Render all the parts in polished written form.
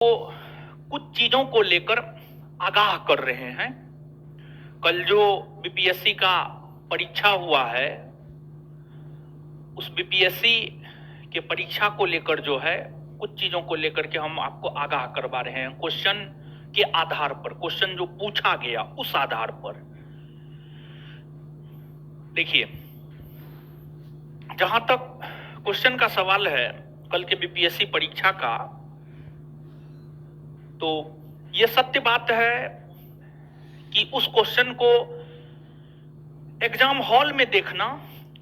वो कुछ चीजों को लेकर आगाह कर रहे हैं। कल जो बीपीएससी का परीक्षा हुआ है, उस बीपीएससी के परीक्षा को लेकर जो है कुछ चीजों को लेकर के हम आपको आगाह करवा रहे हैं। क्वेश्चन के आधार पर, क्वेश्चन जो पूछा गया उस आधार पर देखिए, जहां तक क्वेश्चन का सवाल है कल के बीपीएससी परीक्षा का, तो ये सत्य बात है कि उस क्वेश्चन को एग्जाम हॉल में देखना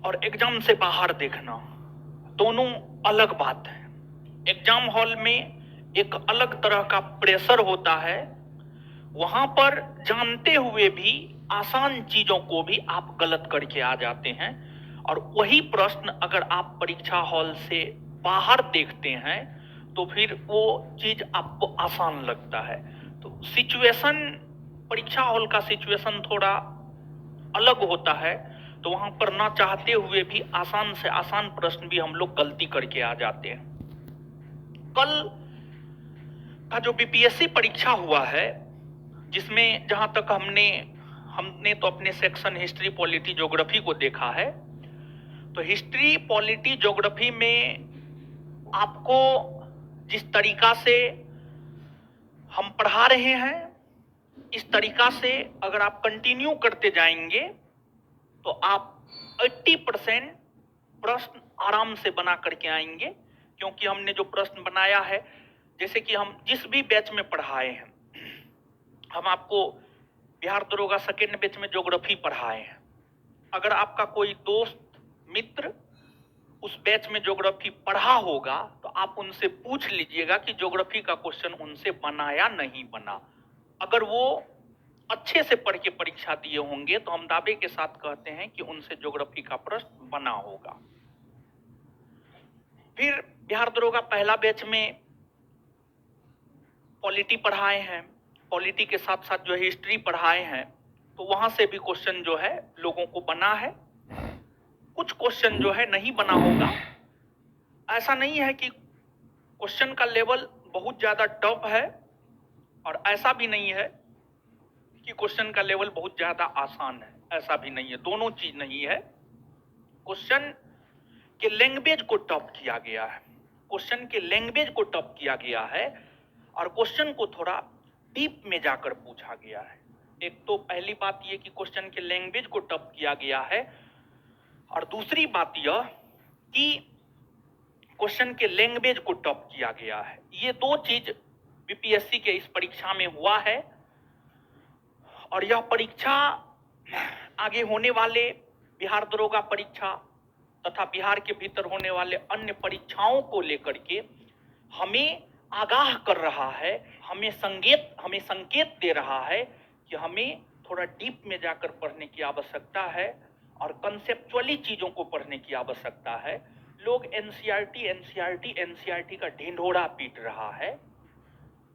और एग्जाम से बाहर देखना दोनों अलग बात है। एग्जाम हॉल में एक अलग तरह का प्रेशर होता है, वहां पर जानते हुए भी आसान चीजों को भी आप गलत करके आ जाते हैं, और वही प्रश्न अगर आप परीक्षा हॉल से बाहर देखते हैं तो फिर वो चीज आपको आसान लगता है। तो सिचुएशन, परीक्षा हॉल का सिचुएशन थोड़ा अलग होता है, तो वहां पर ना चाहते हुए भी आसान से आसान प्रश्न भी हम लोग गलती करके आ जाते हैं। कल का जो बीपीएससी परीक्षा हुआ है, जिसमें जहां तक हमने तो अपने सेक्शन हिस्ट्री, पॉलिटी, ज्योग्राफी को देखा है, तो हिस्ट्री, पॉलिटी, ज्योग्राफी में आपको जिस तरीका से हम पढ़ा रहे हैं, इस तरीका से अगर आप कंटिन्यू करते जाएंगे तो आप 80% प्रश्न आराम से बना करके आएंगे। क्योंकि हमने जो प्रश्न बनाया है, जैसे कि हम जिस भी बैच में पढ़ाए हैं, हम आपको बिहार दरोगा सेकेंड बैच में ज्योग्राफी पढ़ाए हैं। अगर आपका कोई दोस्त मित्र उस बैच में ज्योग्राफी पढ़ा होगा तो आप उनसे पूछ लीजिएगा कि ज्योग्राफी का क्वेश्चन उनसे बना या नहीं बना। अगर वो अच्छे से पढ़ के परीक्षा दिए होंगे तो हम दावे के साथ कहते हैं कि उनसे ज्योग्राफी का प्रश्न बना होगा। फिर बिहार दरोगा पहला बैच में पॉलिटी पढ़ाए हैं, पॉलिटी के साथ साथ जो हिस्ट्री पढ़ाए हैं, तो वहां से भी क्वेश्चन जो है लोगों को बना है। कुछ क्वेश्चन जो है नहीं बना होगा। ऐसा नहीं है कि क्वेश्चन का लेवल बहुत ज्यादा टफ है, और ऐसा भी नहीं है कि क्वेश्चन का लेवल बहुत ज्यादा आसान है, ऐसा भी नहीं है। दोनों चीज नहीं है। क्वेश्चन के लैंग्वेज को टफ किया गया है, क्वेश्चन के लैंग्वेज को टफ किया गया है, और क्वेश्चन को थोड़ा डीप में जाकर पूछा गया है। एक तो पहली बात यह कि क्वेश्चन के लैंग्वेज को टफ किया गया है, और दूसरी बात यह कि क्वेश्चन के लैंग्वेज को टफ किया गया है। ये दो चीज बीपीएससी के इस परीक्षा में हुआ है, और यह परीक्षा आगे होने वाले बिहार दरोगा परीक्षा तथा बिहार के भीतर होने वाले अन्य परीक्षाओं को लेकर के हमें आगाह कर रहा है, हमें संकेत दे रहा है कि हमें थोड़ा डीप में जाकर पढ़ने की आवश्यकता है, और कंसेप्चुअली चीजों को पढ़ने की आवश्यकता है। लोग एनसीईआरटी का ढिंढोरा पीट रहा है।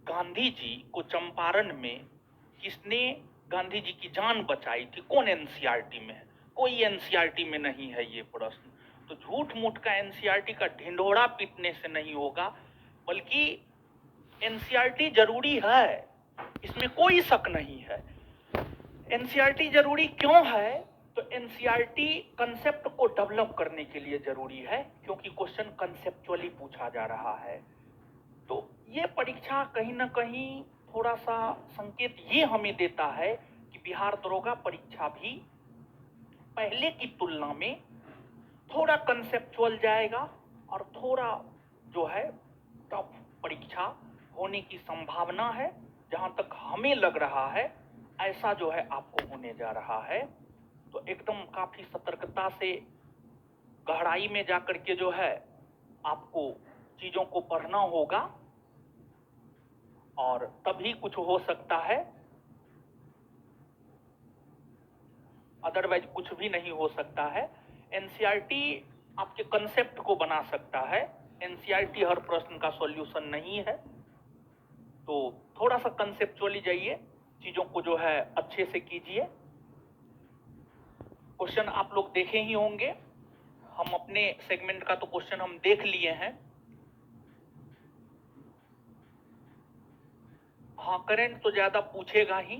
गांधी जी को चंपारण में किसने गांधी जी की जान बचाई थी? कौन एनसीईआरटी में है? कोई एनसीईआरटी में नहीं है ये प्रश्न। तो झूठ मूठ का एनसीईआरटी का ढिंढोरा पीटने से नहीं होगा, बल्कि एनसीईआरटी जरूरी है, इसमें कोई शक नहीं है। एनसीईआरटी जरूरी क्यों है? तो एनसीईआरटी कंसेप्ट को डेवलप करने के लिए जरूरी है, क्योंकि क्वेश्चन कंसेप्चुअली पूछा जा रहा है। तो ये परीक्षा कहीं ना कहीं थोड़ा सा संकेत ये हमें देता है कि बिहार दरोगा परीक्षा भी पहले की तुलना में थोड़ा कंसेप्चुअल जाएगा, और थोड़ा जो है टफ परीक्षा होने की संभावना है। जहां तक हमें लग रहा है ऐसा जो है आपको होने जा रहा है। तो एकदम काफी सतर्कता से गहराई में जाकर के जो है आपको चीजों को पढ़ना होगा, और तभी कुछ हो सकता है, अदरवाइज कुछ भी नहीं हो सकता है। एनसीईआरटी आपके कंसेप्ट को बना सकता है, एनसीईआरटी हर प्रश्न का सॉल्यूशन नहीं है। तो थोड़ा सा कंसेप्चुअली जाइए, चीजों को जो है अच्छे से कीजिए। क्वेश्चन आप लोग देखे ही होंगे, हम अपने सेगमेंट का तो क्वेश्चन हम देख लिए हैं। हाँ, करंट तो ज्यादा पूछेगा ही,